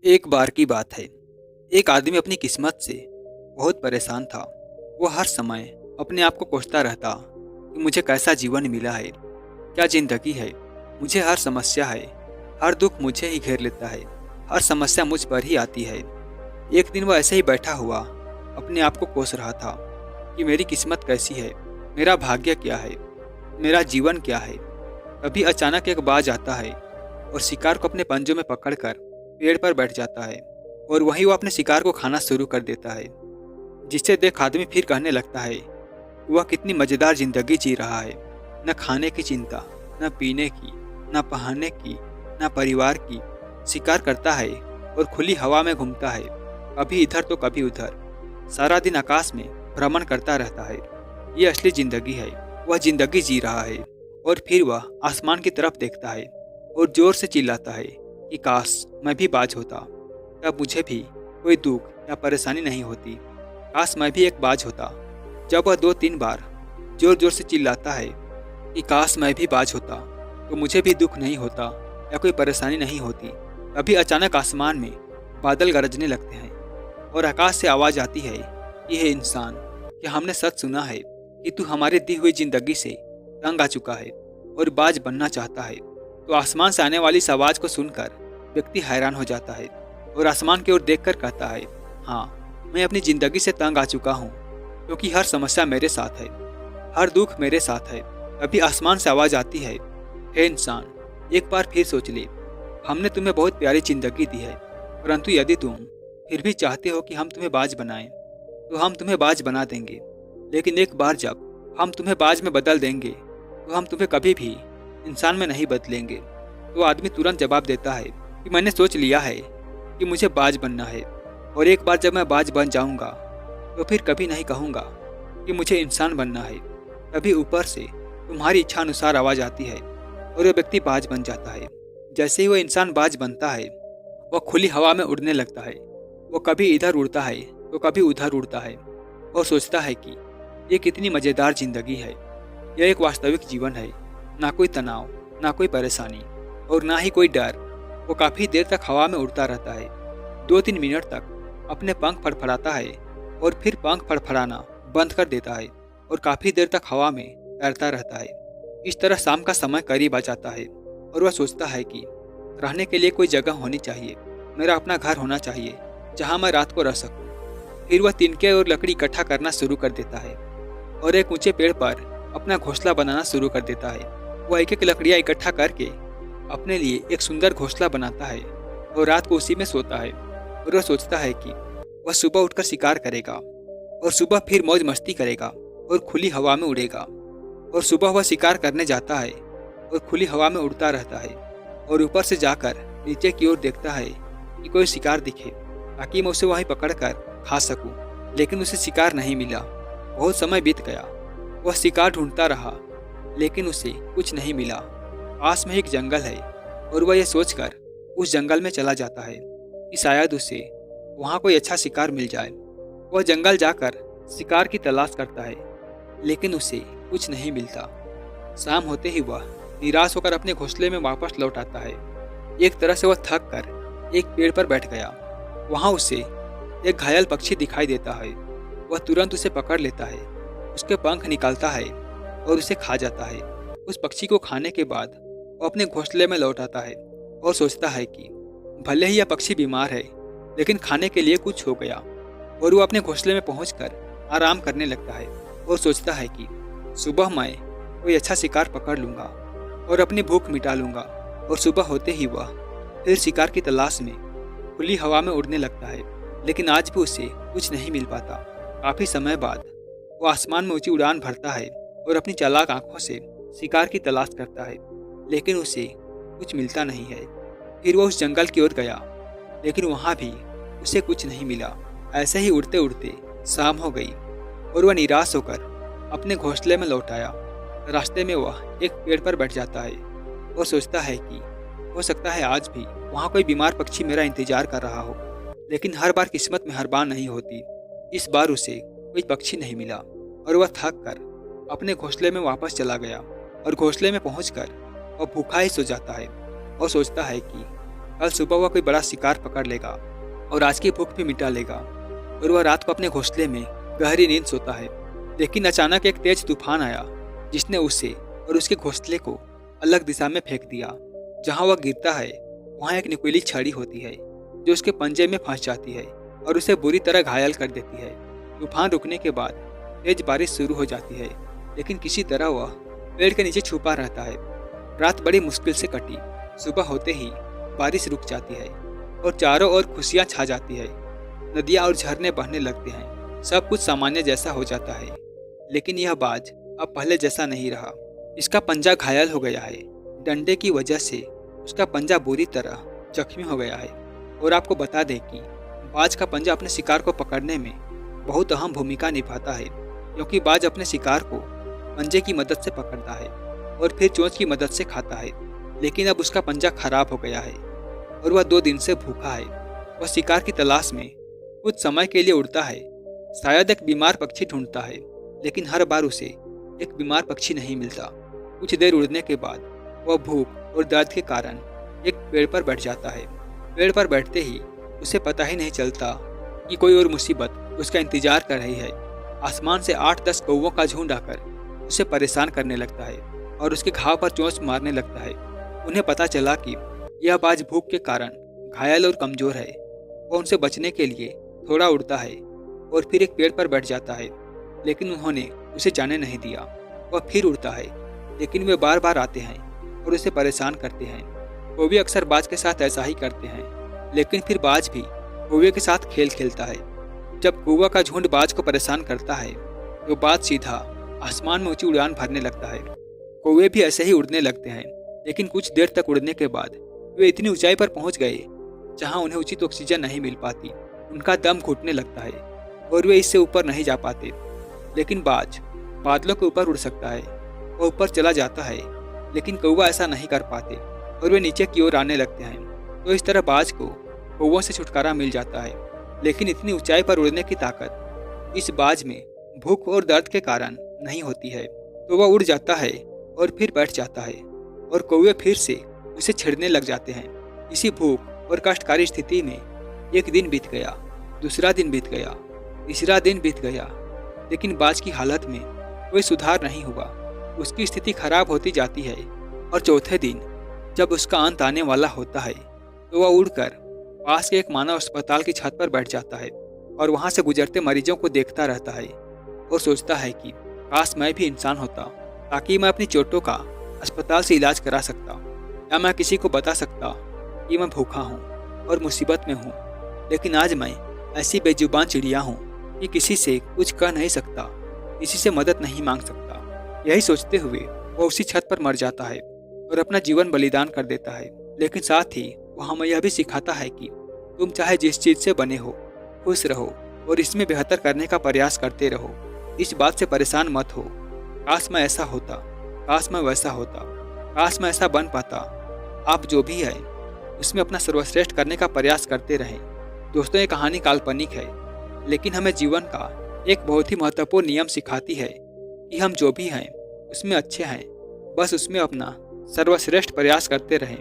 एक बार की बात है। एक आदमी अपनी किस्मत से बहुत परेशान था। वो हर समय अपने आप को कोसता रहता कि मुझे कैसा जीवन मिला है, क्या जिंदगी है। मुझे हर समस्या है, हर दुख मुझे ही घेर लेता है, हर समस्या मुझ पर ही आती है। एक दिन वो ऐसे ही बैठा हुआ अपने आप को कोस रहा था कि मेरी किस्मत कैसी है, मेरा भाग्य क्या है, मेरा जीवन क्या है। तभी अचानक एक बाज आता है और शिकार को अपने पंजों में पकड़कर पेड़ पर बैठ जाता है और वहीं वो अपने शिकार को खाना शुरू कर देता है। जिसे देख आदमी फिर कहने लगता है वह कितनी मज़ेदार जिंदगी जी रहा है। न खाने की चिंता, न पीने की, न पहनने की, न परिवार की। शिकार करता है और खुली हवा में घूमता है, कभी इधर तो कभी उधर। सारा दिन आकाश में भ्रमण करता रहता है। ये असली जिंदगी है, वह जिंदगी जी रहा है। और फिर वह आसमान की तरफ देखता है और जोर से चिल्लाता है कि काश मैं भी बाज होता, तब मुझे भी कोई दुख या परेशानी नहीं होती। काश मैं भी एक बाज होता। जब वह 2-3 बार जोर जोर से चिल्लाता है कि काश मैं भी बाज होता, तो मुझे भी दुख नहीं होता या कोई परेशानी नहीं होती। तभी अचानक आसमान में बादल गरजने लगते हैं और आकाश से आवाज़ आती है कि हे इंसान, क्या हमने सच सुना है कि तू हमारी दी हुई जिंदगी से तंग आ चुका है और बाज बनना चाहता है। तो आसमान से आने वाली इस आवाज़ को सुनकर व्यक्ति हैरान हो जाता है और आसमान की ओर देखकर कहता है, हाँ, मैं अपनी ज़िंदगी से तंग आ चुका हूँ, क्योंकि हर समस्या मेरे साथ है, हर दुख मेरे साथ है। तभी आसमान से आवाज़ आती है, हे इंसान, एक बार फिर सोच ले। हमने तुम्हें बहुत प्यारी ज़िंदगी दी है, परंतु यदि तुम फिर भी चाहते हो कि हम तुम्हें बाज बनाएं, तो हम तुम्हें बाज बना देंगे। लेकिन एक बार जब हम तुम्हें बाज में बदल देंगे, तो हम तुम्हें कभी भी इंसान में नहीं बदलेंगे। तो आदमी तुरंत जवाब देता है कि मैंने सोच लिया है कि मुझे बाज बनना है, और एक बार जब मैं बाज बन जाऊंगा तो फिर कभी नहीं कहूंगा कि मुझे इंसान बनना है। तभी ऊपर से तुम्हारी इच्छा अनुसार आवाज़ आती है और वह व्यक्ति बाज बन जाता है। जैसे ही वह इंसान बाज बनता है, वह खुली हवा में उड़ने लगता है। वो कभी इधर उड़ता है तो कभी उधर उड़ता है और सोचता है कि ये कितनी मज़ेदार जिंदगी है। यह एक वास्तविक जीवन है, ना कोई तनाव, ना कोई परेशानी और ना ही कोई डर। वो काफ़ी देर तक हवा में उड़ता रहता है, 2-3 मिनट तक अपने पंख फड़फड़ाता है और फिर पंख फड़फड़ाना बंद कर देता है और काफ़ी देर तक हवा में तैरता रहता है। इस तरह शाम का समय करीब आ जाता है और वह सोचता है कि रहने के लिए कोई जगह होनी चाहिए, मेरा अपना घर होना चाहिए जहाँ मैं रात को रह सकूँ। फिर वह तिनके और लकड़ी इकट्ठा करना शुरू कर देता है और एक ऊंचे पेड़ पर अपना घोंसला बनाना शुरू कर देता है। वह एक एक लकड़ियाँ इकट्ठा करके अपने लिए एक सुंदर घोंसला बनाता है और रात को उसी में सोता है। और वह सोचता है कि वह सुबह उठकर शिकार करेगा और सुबह फिर मौज मस्ती करेगा और खुली हवा में उड़ेगा। और सुबह वह शिकार करने जाता है और खुली हवा में उड़ता रहता है और ऊपर से जाकर नीचे की ओर देखता है कि कोई शिकार दिखे ताकि मैं उसे वहीं पकड़कर खा सकूं। लेकिन उसे शिकार नहीं मिला। बहुत समय बीत गया, वह शिकार ढूंढता रहा, लेकिन उसे कुछ नहीं मिला। पास में एक जंगल है और वह यह सोचकर उस जंगल में चला जाता है कि शायद उसे वहाँ कोई अच्छा शिकार मिल जाए। वह जंगल जाकर शिकार की तलाश करता है, लेकिन उसे कुछ नहीं मिलता। शाम होते ही वह निराश होकर अपने घोंसले में वापस लौट आता है। एक तरह से वह थक कर एक पेड़ पर बैठ गया। वहाँ उसे एक घायल पक्षी दिखाई देता है। वह तुरंत उसे पकड़ लेता है, उसके पंख निकालता है और उसे खा जाता है। उस पक्षी को खाने के बाद वो अपने घोंसले में लौट आता है और सोचता है कि भले ही यह पक्षी बीमार है, लेकिन खाने के लिए कुछ हो गया। और वो अपने घोंसले में पहुंचकर आराम करने लगता है और सोचता है कि सुबह मैं कोई अच्छा शिकार पकड़ लूँगा और अपनी भूख मिटा लूँगा। और सुबह होते ही वह फिर शिकार की तलाश में खुली हवा में उड़ने लगता है, लेकिन आज भी उसे कुछ नहीं मिल पाता। काफ़ी समय बाद वो आसमान में ऊंची उड़ान भरता है और अपनी चालाक आंखों से शिकार की तलाश करता है, लेकिन उसे कुछ मिलता नहीं है। फिर वो उस जंगल की ओर गया, लेकिन वहाँ भी उसे कुछ नहीं मिला। ऐसे ही उड़ते उड़ते शाम हो गई और वह निराश होकर अपने घोंसले में लौट आया। रास्ते में वह एक पेड़ पर बैठ जाता है और सोचता है कि हो सकता है आज भी वहाँ कोई बीमार पक्षी मेरा इंतजार कर रहा हो। लेकिन हर बार किस्मत में हार नहीं होती। इस बार उसे कोई पक्षी नहीं मिला और वह थक कर अपने घोंसले में वापस चला गया और घोंसले में पहुंचकर वह भूखा ही सो जाता है और सोचता है कि कल सुबह वह कोई बड़ा शिकार पकड़ लेगा और आज की भूख भी मिटा लेगा, और वह रात को अपने घोंसले में गहरी नींद सोता है। लेकिन अचानक एक तेज तूफान आया जिसने उसे और उसके घोंसले को अलग दिशा में फेंक दिया। जहां वह गिरता है वहां एक नुकीली छड़ी होती है जो उसके पंजे में फंस जाती है और उसे बुरी तरह घायल कर देती है। तूफान रुकने के बाद तेज बारिश शुरू हो जाती है, लेकिन किसी तरह वह पेड़ के नीचे छुपा रहता है। रात बड़ी मुश्किल से कटी। सुबह होते ही बारिश रुक जाती है और चारों ओर खुशियां छा जाती है। नदियां और झरने बहने लगते हैं। सब कुछ सामान्य जैसा हो जाता है, लेकिन यह बाज अब पहले जैसा नहीं रहा। इसका पंजा घायल हो गया है। डंडे की वजह से उसका पंजा बुरी तरह जख्मी हो गया है। और आपको बता दें कि बाज का पंजा अपने शिकार को पकड़ने में बहुत अहम भूमिका निभाता है, क्योंकि बाज अपने शिकार को पंजे की मदद से पकड़ता है और फिर चोंच की मदद से खाता है। लेकिन अब उसका पंजा खराब हो गया है और वह 2 दिन से भूखा है। वह शिकार की तलाश में कुछ समय के लिए उड़ता है, शायद एक बीमार पक्षी ढूंढता है, लेकिन हर बार उसे एक बीमार पक्षी नहीं मिलता। कुछ देर उड़ने के बाद वह भूख और दर्द के कारण एक पेड़ पर बैठ जाता है। पेड़ पर बैठते ही उसे पता ही नहीं चलता कि कोई और मुसीबत उसका इंतजार कर रही है। आसमान से 8-10 कौवों का झुंड आकर उसे परेशान करने लगता है और उसके घाव पर चोंच मारने लगता है। उन्हें पता चला कि यह बाज भूख के कारण घायल और कमजोर है। वह उनसे बचने के लिए थोड़ा उड़ता है और फिर एक पेड़ पर बैठ जाता है, लेकिन उन्होंने उसे जाने नहीं दिया। वह फिर उड़ता है, लेकिन वे बार बार आते हैं और उसे परेशान करते हैं। कौवे अक्सर बाज के साथ ऐसा ही करते हैं, लेकिन फिर बाज भी कौवे के साथ खेल खेलता है। जब कौवा का झुंड बाज को परेशान करता है तो बाज सीधा आसमान में ऊंची उड़ान भरने लगता है। कौवे भी ऐसे ही उड़ने लगते हैं, लेकिन कुछ देर तक उड़ने के बाद वे इतनी ऊंचाई पर पहुंच गए जहां उन्हें उचित ऑक्सीजन नहीं मिल पाती। उनका दम घुटने लगता है और वे इससे ऊपर नहीं जा पाते। लेकिन बाज बादलों के ऊपर उड़ सकता है। वह ऊपर चला जाता है, लेकिन कौवा ऐसा नहीं कर पाते और वे नीचे की ओर आने लगते हैं। तो इस तरह बाज को कौवों से छुटकारा मिल जाता है। लेकिन इतनी ऊंचाई पर उड़ने की ताकत इस बाज में भूख और दर्द के कारण नहीं होती है। तो वह उड़ जाता है और फिर बैठ जाता है और कौवे फिर से उसे छेड़ने लग जाते हैं। इसी भूख और कष्टकारी स्थिति में एक दिन बीत गया, दूसरा दिन बीत गया, तीसरा दिन बीत गया, लेकिन बाज की हालत में कोई सुधार नहीं हुआ। उसकी स्थिति खराब होती जाती है और चौथे दिन जब उसका अंत आने वाला होता है तो वह उड़कर पास के एक मानव अस्पताल की छत पर बैठ जाता है और वहां से गुजरते मरीजों को देखता रहता है और सोचता है कि काश मैं भी इंसान होता, ताकि मैं अपनी चोटों का अस्पताल से इलाज करा सकता, या मैं किसी को बता सकता कि मैं भूखा हूँ और मुसीबत में हूँ। लेकिन आज मैं ऐसी बेजुबान चिड़िया हूँ कि किसी से कुछ कह नहीं सकता, किसी से मदद नहीं मांग सकता। यही सोचते हुए वह उसी छत पर मर जाता है और अपना जीवन बलिदान कर देता है। लेकिन साथ ही वह हमें यह भी सिखाता है कि तुम चाहे जिस चीज से बने हो, खुश रहो और इसमें बेहतर करने का प्रयास करते रहो। इस बात से परेशान मत हो, काश मैं ऐसा होता, काश मैं वैसा होता, काश मैं ऐसा बन पाता। आप जो भी है उसमें अपना सर्वश्रेष्ठ करने का प्रयास करते रहें। दोस्तों, ये कहानी काल्पनिक है, लेकिन हमें जीवन का एक बहुत ही महत्वपूर्ण नियम सिखाती है कि हम जो भी हैं उसमें अच्छे हैं, बस उसमें अपना सर्वश्रेष्ठ प्रयास करते रहें।